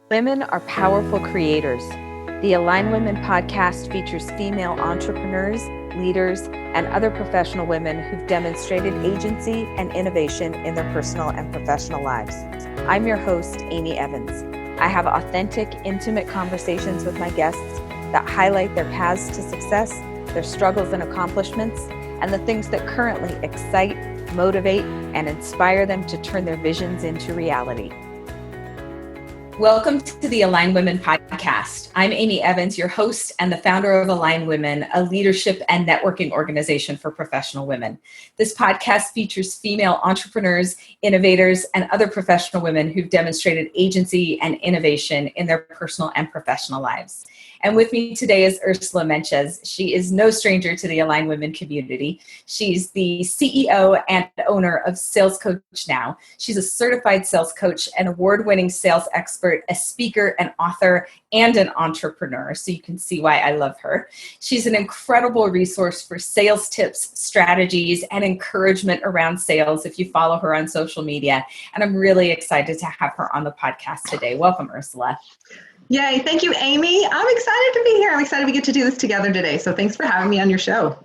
Women are powerful creators. The Align Women podcast features female entrepreneurs, leaders, and other professional women who've demonstrated agency and innovation in their personal and professional lives. I'm your host, Amy Evans. I have authentic, intimate conversations with my guests that highlight their paths to success, their struggles and accomplishments, and the things that currently excite, motivate, and inspire them to turn their visions into reality. Welcome to the Align Women podcast. I'm Amy Evans, your host and the founder of Align Women, a leadership and networking organization for professional women. This podcast features female entrepreneurs, innovators, and other professional women who've demonstrated agency and innovation in their personal and professional lives. And with me today is Ursula Mentjes. She is no stranger to the Align Women community. She's the CEO and owner of Sales Coach Now. She's a certified sales coach, an award-winning sales expert, a speaker, an author, and an entrepreneur. So you can see why I love her. She's an incredible resource for sales tips, strategies, and encouragement around sales if you follow her on social media. And I'm really excited to have her on the podcast today. Welcome, Ursula. Yay. Thank you, Amy. I'm excited to be here. I'm excited we get to do this together today. So thanks for having me on your show.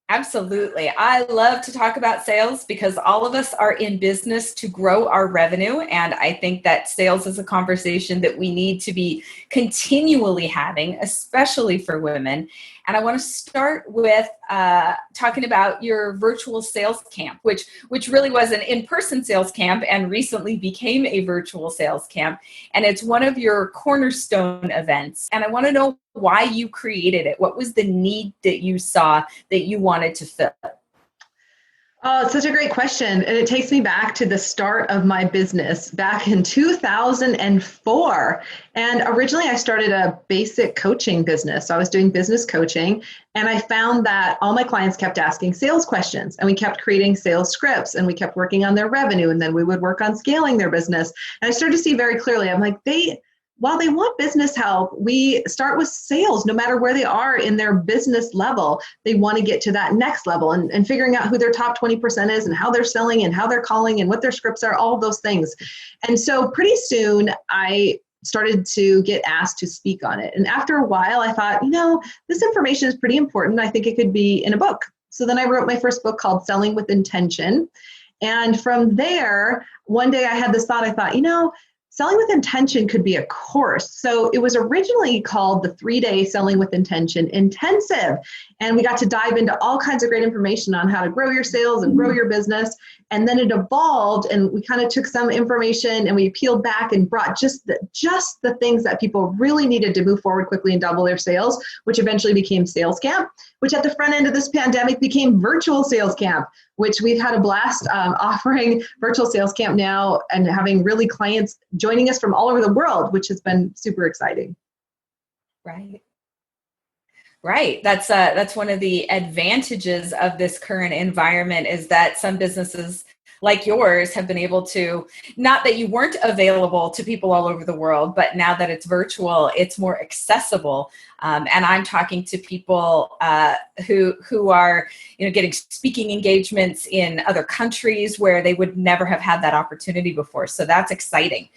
Absolutely. I love to talk about sales because all of us are in business to grow our revenue. And I think that sales is a conversation that we need to be continually having, especially for women. And I want to start with talking about your virtual sales camp, which really was an in-person sales camp and recently became a virtual sales camp. And it's one of your cornerstone events. And I want to know why you created it. What was the need that you saw that you wanted to fill? Oh, it's such a great question. And it takes me back to the start of my business back in 2004. And originally I started a basic coaching business. So I was doing business coaching, and I found that all my clients kept asking sales questions, and we kept creating sales scripts, and we kept working on their revenue, and then we would work on scaling their business. And I started to see very clearly, I'm like, while they want business help, we start with sales. No matter where they are in their business level, they want to get to that next level and figuring out who their top 20% is and how they're selling and how they're calling and what their scripts are, all of those things. And so pretty soon I started to get asked to speak on it. And after a while, I thought, this information is pretty important. I think it could be in a book. So then I wrote my first book called Selling with Intention. And from there, one day I had this thought, I thought, Selling with Intention could be a course. So it was originally called the 3-day Selling with Intention Intensive. And we got to dive into all kinds of great information on how to grow your sales and grow your business. And then it evolved, and we kind of took some information and we peeled back and brought just the things that people really needed to move forward quickly and double their sales, which eventually became Sales Camp, which at the front end of this pandemic became Virtual Sales Camp, which we've had a blast offering Virtual Sales Camp now and having really clients joining us from all over the world, which has been super exciting. Right. That's one of the advantages of this current environment is that some businesses like yours have been able to, not that you weren't available to people all over the world, but now that it's virtual, it's more accessible. And I'm talking to people who are, getting speaking engagements in other countries where they would never have had that opportunity before. So that's exciting.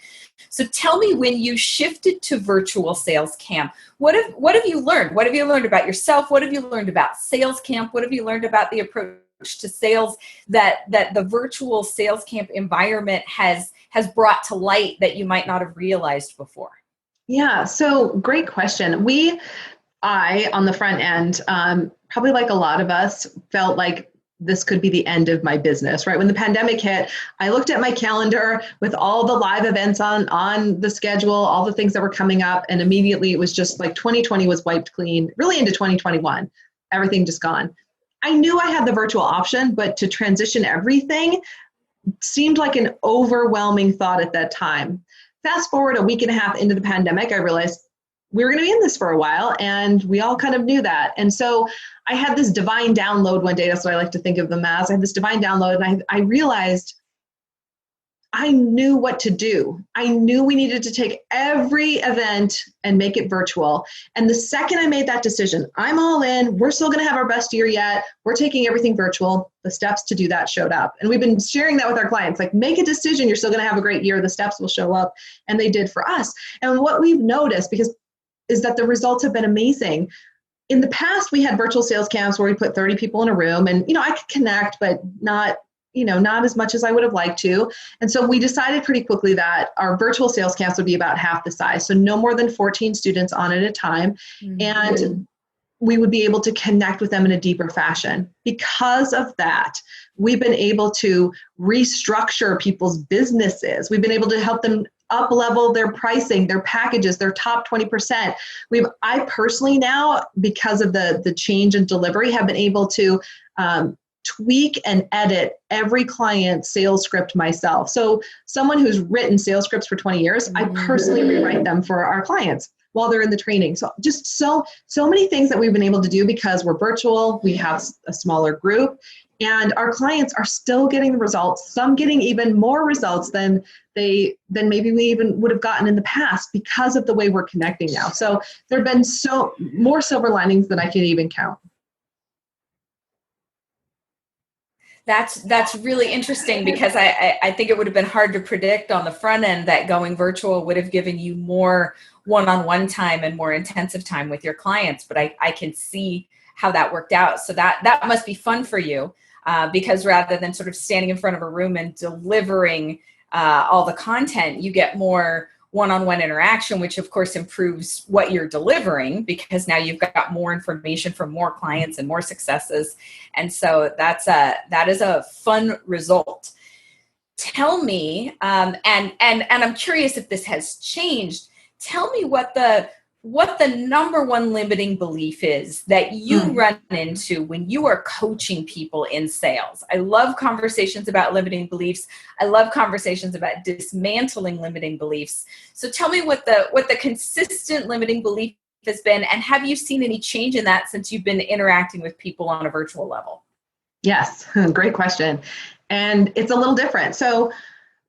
So tell me, when you shifted to virtual sales camp, what have you learned? What have you learned about yourself? What have you learned about sales camp? What have you learned about the approach to sales that the virtual sales camp environment has brought to light that you might not have realized before? Yeah, so great question. I on the front end, probably like a lot of us, felt like this could be the end of my business, right? When the pandemic hit, I looked at my calendar with all the live events on the schedule, all the things that were coming up, and immediately it was just like 2020 was wiped clean, really into 2021, everything just gone. I knew I had the virtual option, but to transition everything seemed like an overwhelming thought at that time. Fast forward a week and a half into the pandemic, I realized we were going to be in this for a while, and we all kind of knew that. And so I had this divine download one day. That's what I like to think of them as. I had this divine download, and I realized I knew what to do. I knew we needed to take every event and make it virtual. And the second I made that decision, I'm all in, we're still going to have our best year yet, we're taking everything virtual, the steps to do that showed up. And we've been sharing that with our clients, like, make a decision, you're still going to have a great year, the steps will show up. And they did for us. And what we've noticed, is that the results have been amazing. In the past, we had virtual sales camps where we put 30 people in a room, and, I could connect, but not as much as I would have liked to. And so we decided pretty quickly that our virtual sales camps would be about half the size. So no more than 14 students on at a time. Mm-hmm. And we would be able to connect with them in a deeper fashion. Because of that, we've been able to restructure people's businesses. We've been able to help them up-level their pricing, their packages, their top 20%. I personally now, because of the change in delivery, have been able to tweak and edit every client's sales script myself. So someone who's written sales scripts for 20 years, I personally rewrite them for our clients while they're in the training. So just so many things that we've been able to do because we're virtual, we have a smaller group, and our clients are still getting the results, some getting even more results than maybe we even would have gotten in the past because of the way we're connecting now. So there have been more silver linings than I can even count. That's really interesting because I think it would have been hard to predict on the front end that going virtual would have given you more one-on-one time and more intensive time with your clients. But I can see how that worked out. So that must be fun for you because rather than sort of standing in front of a room and delivering all the content, you get more one-on-one interaction, which of course improves what you're delivering because now you've got more information from more clients and more successes. And so that is a fun result. Tell me, and I'm curious if this has changed. Tell me what the number one limiting belief is that you run into when you are coaching people in sales. I love conversations about limiting beliefs. I love conversations about dismantling limiting beliefs. So tell me what the consistent limiting belief has been, and have you seen any change in that since you've been interacting with people on a virtual level? Yes, great question. And it's a little different. So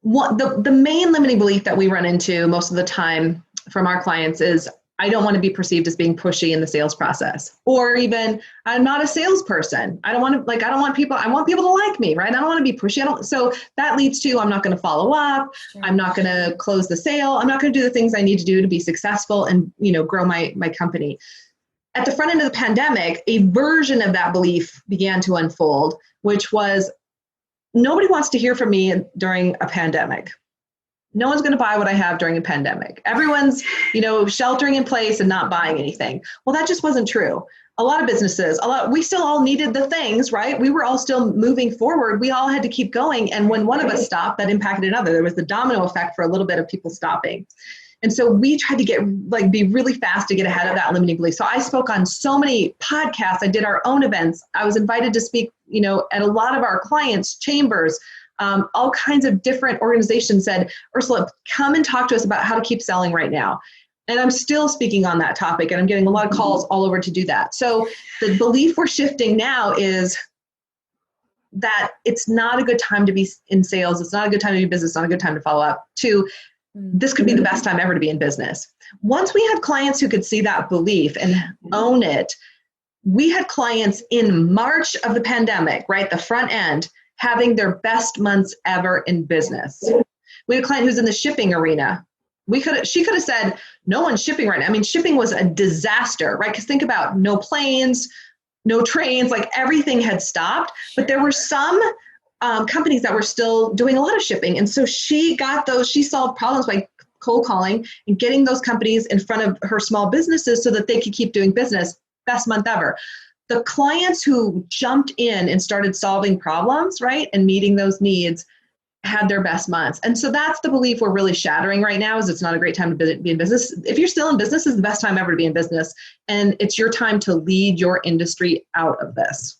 the main limiting belief that we run into most of the time from our clients is, I don't want to be perceived as being pushy in the sales process, or even I'm not a salesperson. I want people to like me, right? I don't want to be pushy. So that leads to, I'm not going to follow up. Sure. I'm not going to close the sale. I'm not going to do the things I need to do to be successful and, grow my company. At the front end of the pandemic, a version of that belief began to unfold, which was, nobody wants to hear from me during a pandemic. No one's going to buy what I have during a pandemic. Everyone's, sheltering in place and not buying anything. Well, that just wasn't true. A lot of businesses, we still all needed the things, right? We were all still moving forward. We all had to keep going. And when one of us stopped, that impacted another. There was the domino effect for a little bit of people stopping. And so we tried to be really fast to get ahead of that limiting belief. So I spoke on so many podcasts. I did our own events. I was invited to speak, at a lot of our clients' chambers. All kinds of different organizations said, Ursula, come and talk to us about how to keep selling right now. And I'm still speaking on that topic, and I'm getting a lot of calls all over to do that. So the belief we're shifting now is that it's not a good time to be in sales. It's not a good time to be in business. It's not a good time to follow up. To this could be the best time ever to be in business. Once we had clients who could see that belief and own it, we had clients in March of the pandemic, right, the front end, having their best months ever in business. We had a client who's in the shipping arena. She could have said, no one's shipping right now. I mean, shipping was a disaster, right? Because think about no planes, no trains, like everything had stopped. But there were some companies that were still doing a lot of shipping. And so she solved problems by cold calling and getting those companies in front of her small businesses so that they could keep doing business. Best month ever. The clients who jumped in and started solving problems, right, and meeting those needs had their best months. And so that's the belief we're really shattering right now, is it's not a great time to be in business. If you're still in business, it's the best time ever to be in business. And it's your time to lead your industry out of this.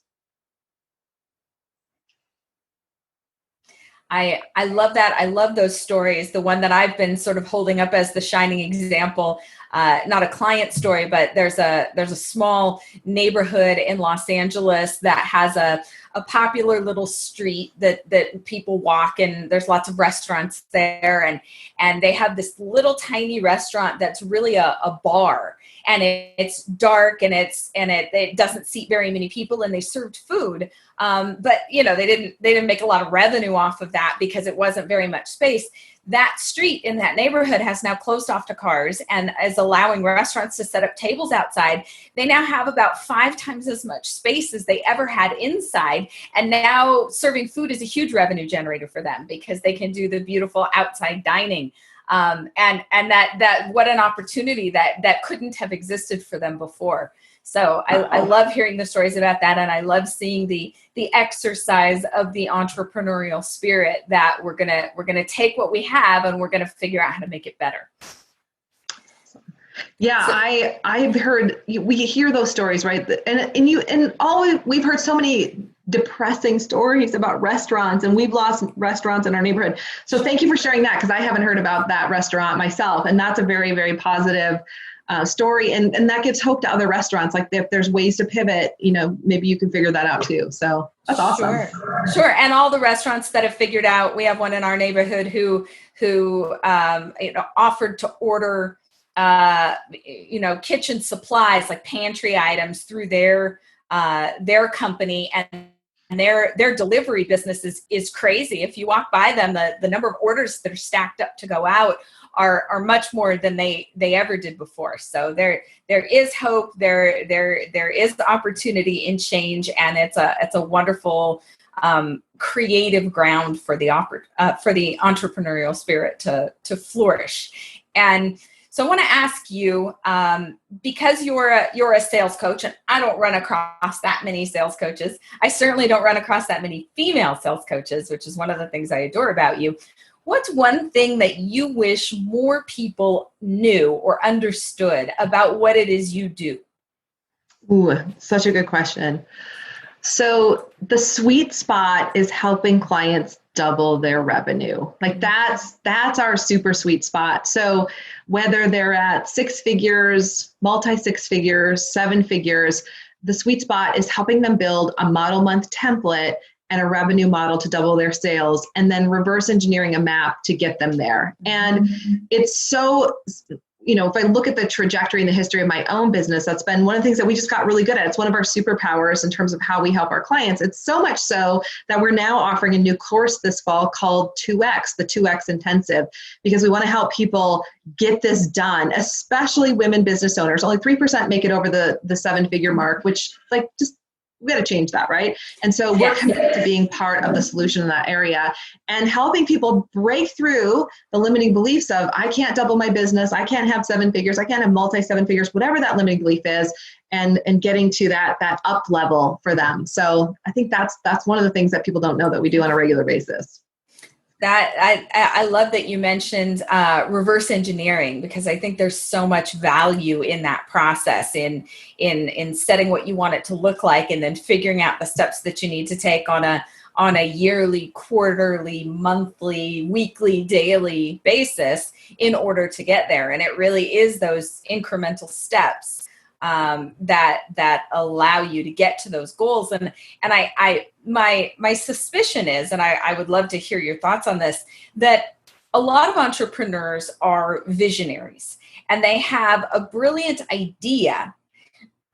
I love that. I love those stories. The one that I've been sort of holding up as the shining example, not a client story, but there's a small neighborhood in Los Angeles that has a popular little street that people walk, and there's lots of restaurants there, and they have this little tiny restaurant that's really a bar, and it's dark, and it doesn't seat very many people, and they served food. But they didn't make a lot of revenue off of that because it wasn't very much space. That street in that neighborhood has now closed off to cars and is allowing restaurants to set up tables outside. They now have about 5 times as much space as they ever had inside. And now serving food is a huge revenue generator for them because they can do the beautiful outside dining. And that what an opportunity that couldn't have existed for them before. So I love hearing the stories about that, and I love seeing the exercise of the entrepreneurial spirit that we're gonna take what we have and we're gonna figure out how to make it better. Yeah, so, I've heard, we hear those stories, right? We've heard so many depressing stories about restaurants, and we've lost restaurants in our neighborhood. So thank you for sharing that, because I haven't heard about that restaurant myself, and that's a very, very positive story, and that gives hope to other restaurants. Like if there's ways to pivot, maybe you can figure that out too. So that's awesome. Sure. And all the restaurants that have figured out, we have one in our neighborhood who offered to order kitchen supplies like pantry items through their company, and their delivery business is crazy. If you walk by them, the number of orders that are stacked up to go out are much more than they ever did before. So there is hope. There is opportunity in change, and it's a wonderful creative ground for the entrepreneurial spirit to flourish. And so I want to ask you, because you're a sales coach, and I don't run across that many sales coaches. I certainly don't run across that many female sales coaches, which is one of the things I adore about you. What's one thing that you wish more people knew or understood about what it is you do? Ooh, such a good question. So the sweet spot is helping clients double their revenue. Like that's our super sweet spot. So whether they're at 6 figures, multi 6 figures, 7 figures, the sweet spot is helping them build a model month template and a revenue model to double their sales, and then reverse engineering a map to get them there. And it's so, if I look at the trajectory and the history of my own business, that's been one of the things that we just got really good at. It's one of our superpowers in terms of how we help our clients. It's so much so that we're now offering a new course this fall called 2X, the 2X Intensive, because we want to help people get this done, especially women business owners. Only 3% make it over the 7-figure mark, which we got to change that, right? And so we're committed to being part of the solution in that area and helping people break through the limiting beliefs of, I can't double my business, I can't have 7 figures, I can't have multi 7 figures, whatever that limiting belief is, and getting to that up level for them. So I think that's one of the things that people don't know that we do on a regular basis. That I love that you mentioned reverse engineering, because I think there's so much value in that process, in setting what you want it to look like, and then figuring out the steps that you need to take on a yearly, quarterly, monthly, weekly, daily basis in order to get there. And it really is those incremental steps that allow you to get to those goals. And my suspicion is, and I would love to hear your thoughts on this, that a lot of entrepreneurs are visionaries and they have a brilliant idea.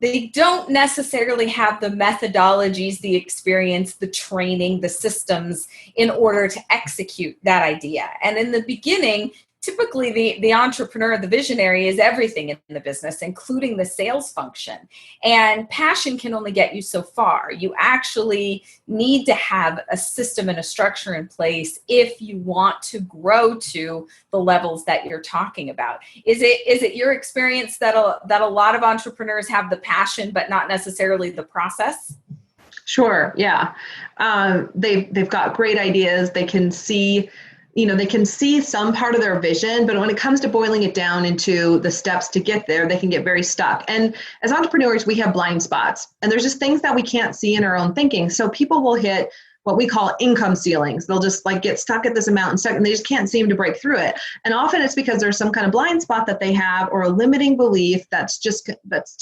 They don't necessarily have the methodologies, the experience, the training, the systems in order to execute that idea. And in the beginning, typically the entrepreneur, the visionary, is everything in the business, including the sales function. And passion can only get you so far. You actually need to have a system and a structure in place if you want to grow to the levels that you're talking about. Is it your experience that a lot of entrepreneurs have the passion, but not necessarily the process? Sure. Yeah. They've got great ideas. They can see some part of their vision, but when it comes to boiling it down into the steps to get there, they can get very stuck. And as entrepreneurs, we have blind spots, and there's just things that we can't see in our own thinking. So people will hit what we call income ceilings. They'll just like get stuck at this amount and they just can't seem to break through it. And often it's because there's some kind of blind spot that they have or a limiting belief that's just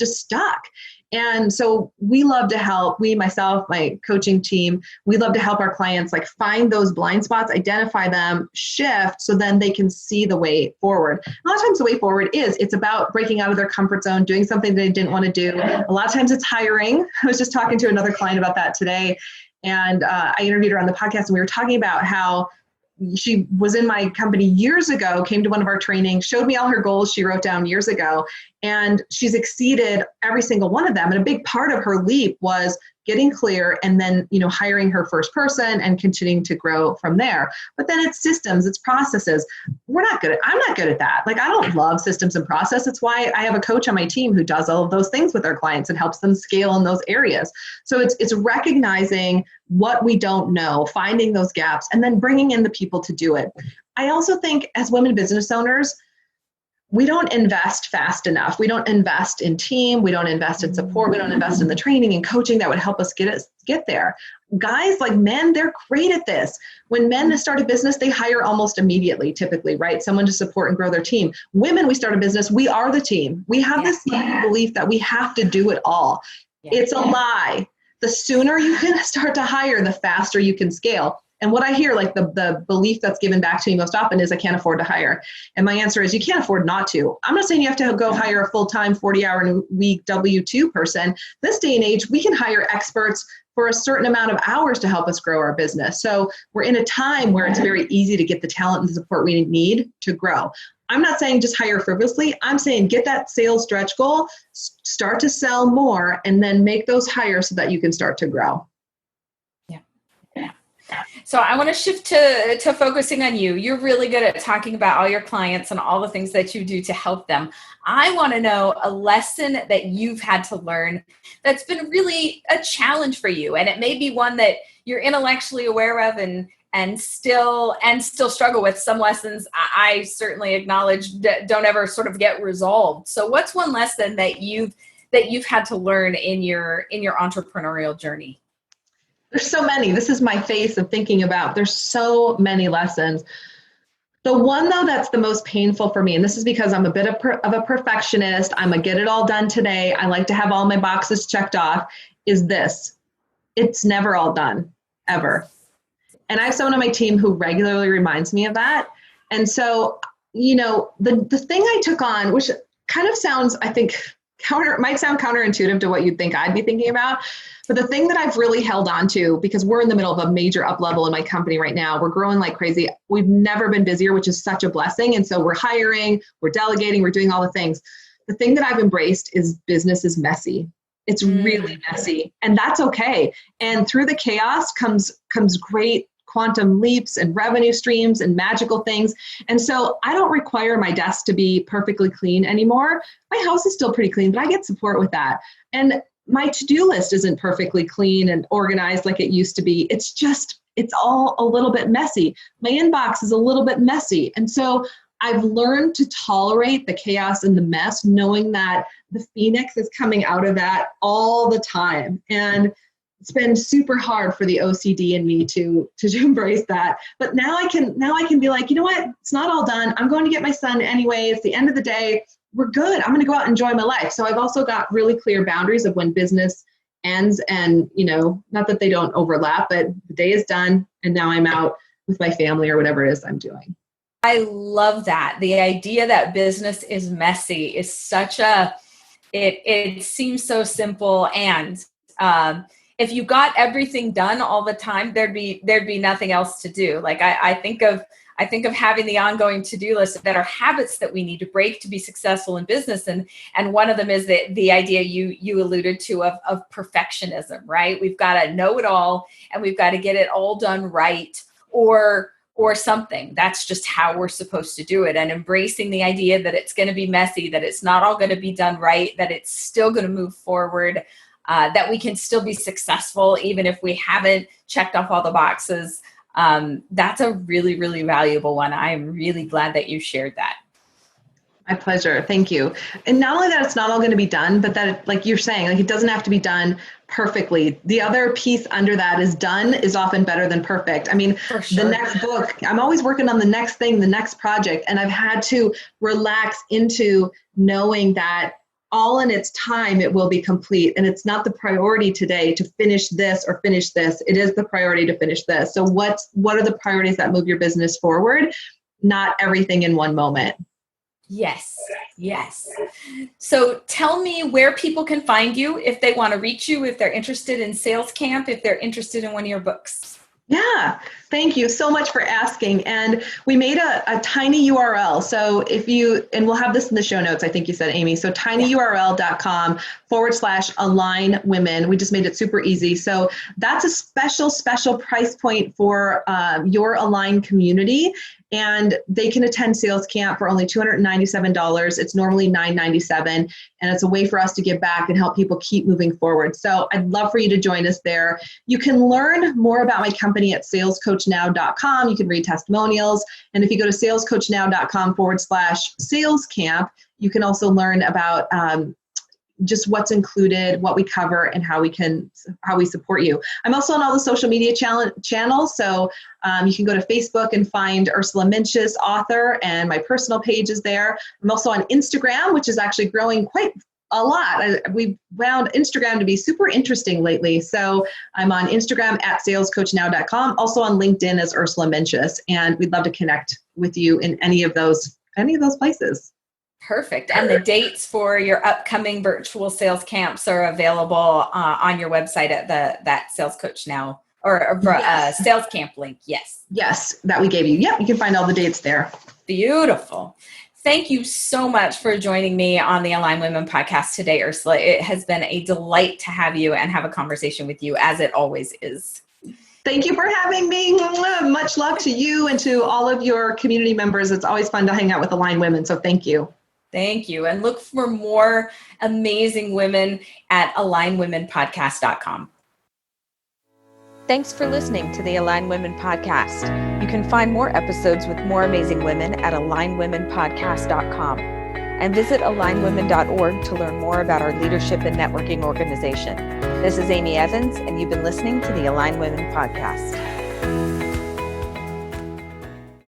stuck. And so we love to help, myself, my coaching team, we love to help our clients like find those blind spots, identify them, shift, so then they can see the way forward. A lot of times the way forward it's about breaking out of their comfort zone, doing something they didn't want to do. A lot of times it's hiring. I was just talking to another client about that today. And I interviewed her on the podcast and we were talking about how she was in my company years ago, came to one of our trainings, showed me all her goals she wrote down years ago, and she's exceeded every single one of them. And a big part of her leap was getting clear and then, hiring her first person and continuing to grow from there. But then it's systems, it's processes. I'm not good at that. Like, I don't love systems and process. It's why I have a coach on my team who does all of those things with our clients and helps them scale in those areas. So it's recognizing what we don't know, finding those gaps, and then bringing in the people to do it. I also think as women business owners, we don't invest fast enough. We don't invest in team. We don't invest in support. We don't invest in the training and coaching that would help us get there. Guys, like men, they're great at this. When men start a business, they hire almost immediately, typically, right? Someone to support and grow their team. Women, we start a business, we are the team. We have this belief that we have to do it all. It's a lie. The sooner you can start to hire, the faster you can scale. And what I hear, like the belief that's given back to me most often is I can't afford to hire. And my answer is you can't afford not to. I'm not saying you have to go hire a full-time 40-hour-a-week W-2 person. This day and age, we can hire experts for a certain amount of hours to help us grow our business. So we're in a time where it's very easy to get the talent and the support we need to grow. I'm not saying just hire frivolously. I'm saying get that sales stretch goal, start to sell more, and then make those hires so that you can start to grow. So I want to shift to focusing on you. You're really good at talking about all your clients and all the things that you do to help them. I want to know a lesson that you've had to learn that's been really a challenge for you. And it may be one that you're intellectually aware of and still struggle with. Some lessons I certainly acknowledge don't ever sort of get resolved. So what's one lesson that you've had to learn in your entrepreneurial journey? There's so many. This is my face of thinking about. There's so many lessons. The one, though, that's the most painful for me, and this is because I'm a bit of a perfectionist. I'm a get it all done today. I like to have all my boxes checked off, is this. It's never all done, ever. And I have someone on my team who regularly reminds me of that. And so, the thing I took on, which kind of sounds, I think, might sound counterintuitive to what you'd think I'd be thinking about. But the thing that I've really held on to, because we're in the middle of a major up level in my company right now, we're growing like crazy. We've never been busier, which is such a blessing. And so we're hiring, we're delegating, we're doing all the things. The thing that I've embraced is business is messy. It's really messy, and that's okay. And through the chaos comes great quantum leaps and revenue streams and magical things. And so I don't require my desk to be perfectly clean anymore. My house is still pretty clean, but I get support with that. And my to-do list isn't perfectly clean and organized like it used to be. It's all a little bit messy. My inbox is a little bit messy. And so I've learned to tolerate the chaos and the mess, knowing that the phoenix is coming out of that all the time. And it's been super hard for the OCD in me to embrace that. But now I can be like, you know what? It's not all done. I'm going to get my son anyway. It's the end of the day. We're good. I'm going to go out and enjoy my life. So I've also got really clear boundaries of when business ends and, not that they don't overlap, but the day is done and now I'm out with my family or whatever it is I'm doing. I love that. The idea that business is messy is it seems so simple. And if you got everything done all the time, there'd be nothing else to do. Like I think of having the ongoing to-do list that are habits that we need to break to be successful in business. And one of them is the idea you alluded to of perfectionism, right? We've got to know it all and we've got to get it all done right or something. That's just how we're supposed to do it. And embracing the idea that it's going to be messy, that it's not all going to be done right, that it's still going to move forward, that we can still be successful even if we haven't checked off all the boxes. That's a really, really valuable one. I'm really glad that you shared that. My pleasure. Thank you. And not only that it's not all going to be done, but that, like you're saying, like it doesn't have to be done perfectly. The other piece under that is done is often better than perfect. I mean, For sure. the next book, I'm always working on the next thing, the next project, and I've had to relax into knowing that all in its time, it will be complete. And it's not the priority today to finish this or finish this. It is the priority to finish this. So what are the priorities that move your business forward? Not everything in one moment. Yes. Yes. So tell me where people can find you if they want to reach you, if they're interested in Sales Camp, if they're interested in one of your books. Yeah, thank you so much for asking. And we made a tiny URL. So and we'll have this in the show notes, I think you said, Amy. So tinyurl.com/align women. We just made it super easy. So that's a special price point for your Align community. And they can attend Sales Camp for only $297. It's normally $997. And it's a way for us to give back and help people keep moving forward. So I'd love for you to join us there. You can learn more about my company at salescoachnow.com. You can read testimonials. And if you go to salescoachnow.com/sales camp, you can also learn about just what's included, what we cover, and how we support you. I'm also on all the social media channels. So you can go to Facebook and find Ursula Mentjes, author, and my personal page is there. I'm also on Instagram, which is actually growing quite a lot. We found Instagram to be super interesting lately. So I'm on Instagram at salescoachnow.com, also on LinkedIn as Ursula Mentjes, and we'd love to connect with you in any of those places. Perfect. And the dates for your upcoming virtual sales camps are available on your website at that Sales Coach Now or Yes. Sales Camp link. Yes. Yes, that we gave you. Yep, you can find all the dates there. Beautiful. Thank you so much for joining me on the Align Women podcast today, Ursula. It has been a delight to have you and have a conversation with you, as it always is. Thank you for having me. Much love to you and to all of your community members. It's always fun to hang out with Align Women, so thank you. Thank you. And look for more amazing women at alignwomenpodcast.com. Thanks for listening to the Align Women podcast. You can find more episodes with more amazing women at alignwomenpodcast.com and visit alignwomen.org to learn more about our leadership and networking organization. This is Amy Evans, and you've been listening to the Align Women podcast.